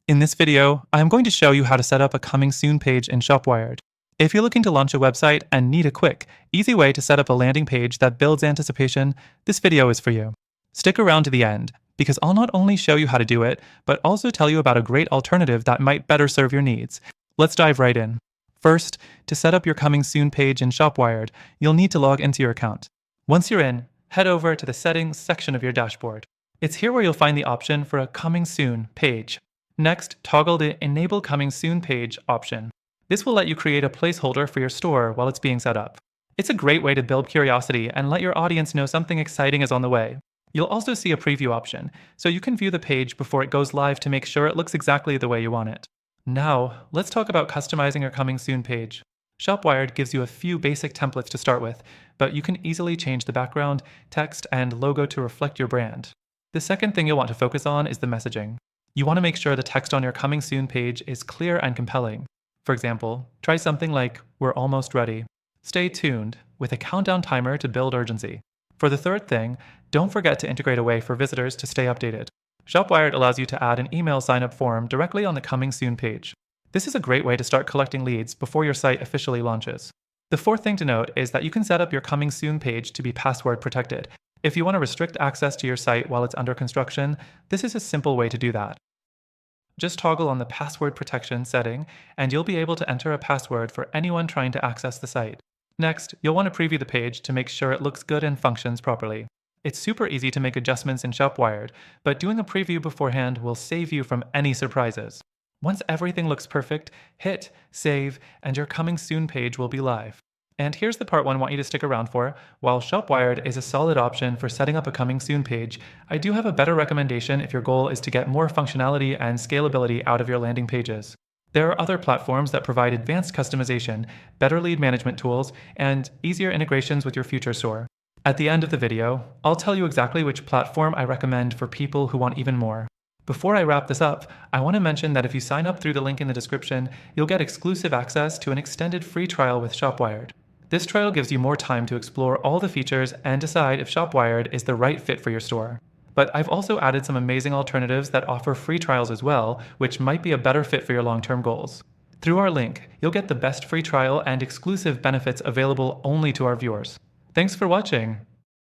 In this video, I'm going to show you how to set up a coming soon page in ShopWired. If you're looking to launch a website and need a quick, easy way to set up a landing page that builds anticipation, this video is for you. Stick around to the end, because I'll not only show you how to do it, but also tell you about a great alternative that might better serve your needs. Let's dive right in. First, to set up your coming soon page in ShopWired, you'll need to log into your account. Once you're in, head over to the settings section of your dashboard. It's here where you'll find the option for a coming soon page. Next, toggle the Enable Coming Soon page option. This will let you create a placeholder for your store while it's being set up. It's a great way to build curiosity and let your audience know something exciting is on the way. You'll also see a preview option, so you can view the page before it goes live to make sure it looks exactly the way you want it. Now, let's talk about customizing your Coming Soon page. ShopWired gives you a few basic templates to start with, but you can easily change the background, text, and logo to reflect your brand. The second thing you'll want to focus on is the messaging. You want to make sure the text on your Coming Soon page is clear and compelling. For example, try something like, "We're almost ready." Stay tuned, with a countdown timer to build urgency. For the third thing, don't forget to integrate a way for visitors to stay updated. ShopWired allows you to add an email sign-up form directly on the Coming Soon page. This is a great way to start collecting leads before your site officially launches. The fourth thing to note is that you can set up your Coming Soon page to be password protected. If you want to restrict access to your site while it's under construction, this is a simple way to do that. Just toggle on the password protection setting, and you'll be able to enter a password for anyone trying to access the site. Next, you'll want to preview the page to make sure it looks good and functions properly. It's super easy to make adjustments in ShopWired, but doing a preview beforehand will save you from any surprises. Once everything looks perfect, hit Save, and your Coming Soon page will be live. And here's the part I want you to stick around for. While ShopWired is a solid option for setting up a Coming Soon page, I do have a better recommendation if your goal is to get more functionality and scalability out of your landing pages. There are other platforms that provide advanced customization, better lead management tools, and easier integrations with your future store. At the end of the video, I'll tell you exactly which platform I recommend for people who want even more. Before I wrap this up, I want to mention that if you sign up through the link in the description, you'll get exclusive access to an extended free trial with ShopWired. This trial gives you more time to explore all the features and decide if ShopWired is the right fit for your store. But I've also added some amazing alternatives that offer free trials as well, which might be a better fit for your long-term goals. Through our link, you'll get the best free trial and exclusive benefits available only to our viewers. Thanks for watching.